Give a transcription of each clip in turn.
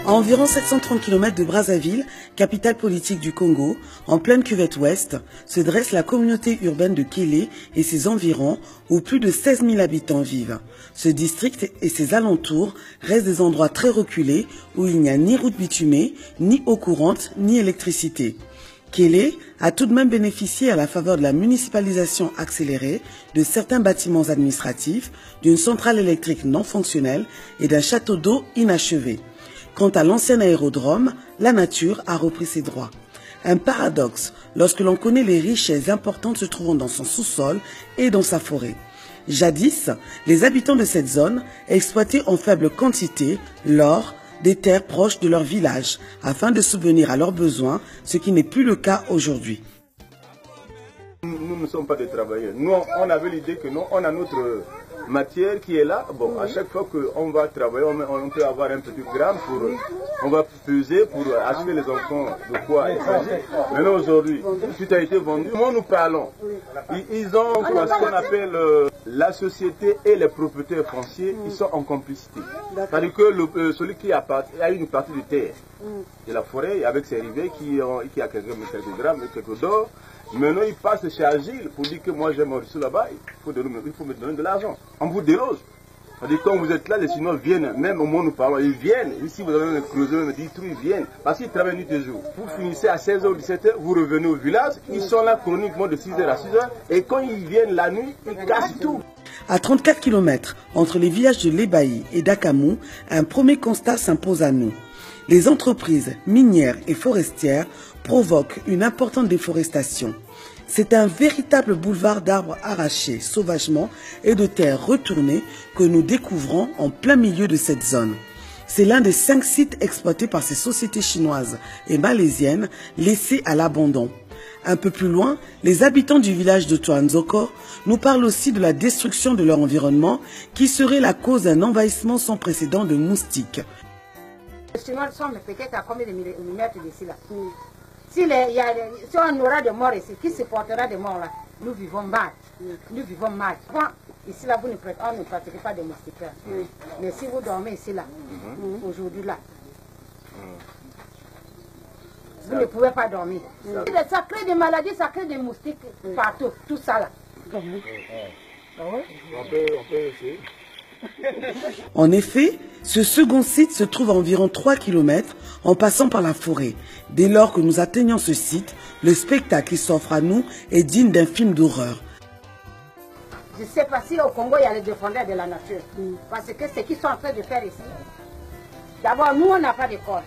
À environ 730 km de Brazzaville, capitale politique du Congo, en pleine cuvette ouest, se dresse la communauté urbaine de Kélé et ses environs, où plus de 16 000 habitants vivent. Ce district et ses alentours restent des endroits très reculés où il n'y a ni route bitumée, ni eau courante, ni électricité. Kélé a tout de même bénéficié à la faveur de la municipalisation accélérée de certains bâtiments administratifs, d'une centrale électrique non fonctionnelle et d'un château d'eau inachevé. Quant à l'ancien aérodrome, la nature a repris ses droits. Un paradoxe lorsque l'on connaît les richesses importantes se trouvant dans son sous-sol et dans sa forêt. Jadis, les habitants de cette zone exploitaient en faible quantité l'or des terres proches de leur village afin de subvenir à leurs besoins, ce qui n'est plus le cas aujourd'hui. Nous ne sommes pas des travailleurs. Nous, on avait l'idée que nous, on a notre matière qui est là. Bon, à chaque fois qu'on va travailler, on peut avoir un petit gramme on va peser pour acheter les enfants de quoi il s'agit. Maintenant, aujourd'hui, tout a été vendu. Nous parlons. Ils ont ce qu'on appelle la société et les propriétaires fonciers, ils sont en complicité. C'est-à-dire que celui qui a une partie de terre de la forêt, avec ses rivets qui a quelques grammes et quelques d'or, maintenant il passe chez Agile pour dire que moi j'ai mon reçu là-bas, il faut me donner de l'argent. On vous déloge. C'est-à-dire quand vous êtes là, les Chinois viennent, même au moment où nous parlons, ils viennent. Ici vous avez un creuseur, même dit ils viennent. Parce qu'ils travaillent nuit et jour. Vous finissez à 16h ou 17h, vous revenez au village, ils sont là chroniquement de 6h à 6h, et quand ils viennent la nuit, ils cassent tout. À 34 km entre les villages de Lebaï et d'Akamou, un premier constat s'impose à nous. Les entreprises minières et forestières provoquent une importante déforestation. C'est un véritable boulevard d'arbres arrachés sauvagement et de terres retournées que nous découvrons en plein milieu de cette zone. C'est l'un des 5 sites exploités par ces sociétés chinoises et malaisiennes laissés à l'abandon. Un peu plus loin, les habitants du village de Toanzoko nous parlent aussi de la destruction de leur environnement qui serait la cause d'un envahissement sans précédent de moustiques. Les Chinois sont peut-être à combien de millimètres d'ici là. Si on aura des morts ici, qui supportera des morts là? Nous vivons mal. Nous vivons mal. Ici là, on ne pratique pas de moustiquaires. Mais si vous dormez ici là, aujourd'hui là, vous ne pouvez pas dormir. Ça crée des maladies, ça crée des moustiques partout, tout ça là. On peut essayer. En effet, ce second site se trouve à environ 3 km en passant par la forêt. Dès lors que nous atteignons ce site, le spectacle qui s'offre à nous est digne d'un film d'horreur. Je ne sais pas si au Congo il y a les défenseurs de la nature. Parce que ce qu'ils sont en train de faire ici, d'abord nous on n'a pas d'école.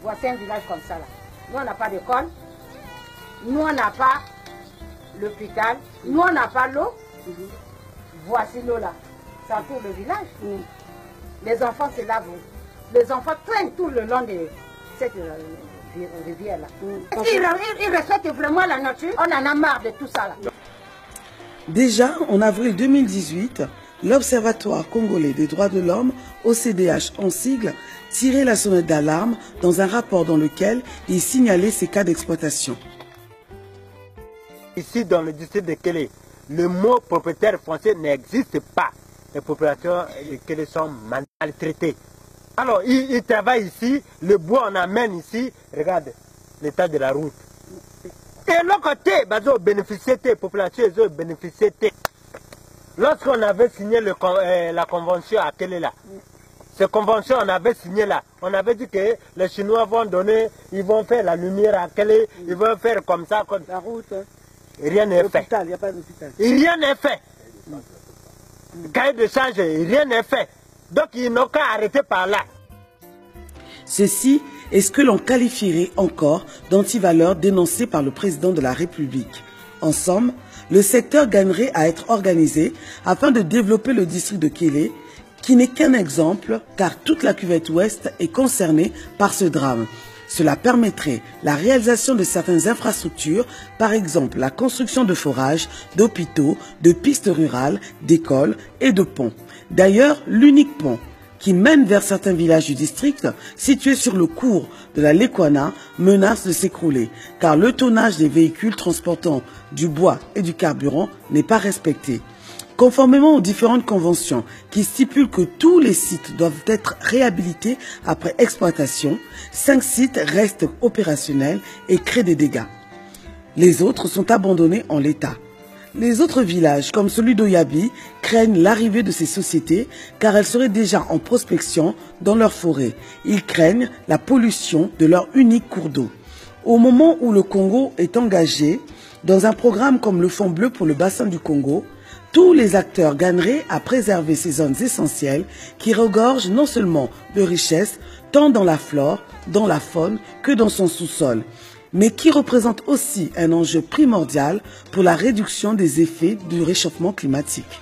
Voici un village comme ça là. Nous on n'a pas d'école. Nous on n'a pas l'hôpital. Nous on n'a pas l'eau. Voici l'eau là. Ça entoure le village. Les enfants se lavent. Les enfants traînent tout le long de cette rivière-là. Ils respectent vraiment la nature. On en a marre de tout ça là. Déjà, en avril 2018, l'Observatoire congolais des droits de l'homme, OCDH en sigle, tirait la sonnette d'alarme dans un rapport dans lequel il signalait ces cas d'exploitation. Ici, dans le district de Kélé, le mot propriétaire foncier n'existe pas. Les populations de Kélé sont maltraitées. Alors, ils travaillent ici, le bois on amène ici, regarde l'état de la route. Et l'autre côté, ils bénéficié, les populations ont bénéficié. Lorsqu'on avait signé la convention à Kélé là, cette convention on avait signé là, on avait dit que les Chinois vont donner, ils vont faire la lumière à Kélé, ils vont faire comme ça. La route. Rien n'est fait. Il n'y a pas d'hôpital. Rien n'est fait. Cahier de charge, rien n'est fait. Donc ils n'ont qu'à arrêter par là. Ceci est ce que l'on qualifierait encore d'antivaleurs dénoncées par le président de la République. En somme, le secteur gagnerait à être organisé afin de développer le district de Kélé, qui n'est qu'un exemple car toute la cuvette ouest est concernée par ce drame. Cela permettrait la réalisation de certaines infrastructures, par exemple la construction de forages, d'hôpitaux, de pistes rurales, d'écoles et de ponts. D'ailleurs, l'unique pont qui mène vers certains villages du district, situés sur le cours de la Lekwana, menace de s'écrouler, car le tonnage des véhicules transportant du bois et du carburant n'est pas respecté. Conformément aux différentes conventions qui stipulent que tous les sites doivent être réhabilités après exploitation, 5 sites restent opérationnels et créent des dégâts. Les autres sont abandonnés en l'état. Les autres villages, comme celui d'Oyabi, craignent l'arrivée de ces sociétés car elles seraient déjà en prospection dans leur forêt. Ils craignent la pollution de leur unique cours d'eau. Au moment où le Congo est engagé dans un programme comme le Fonds bleu pour le bassin du Congo, tous les acteurs gagneraient à préserver ces zones essentielles qui regorgent non seulement de richesses, tant dans la flore, dans la faune que dans son sous-sol, mais qui représentent aussi un enjeu primordial pour la réduction des effets du réchauffement climatique.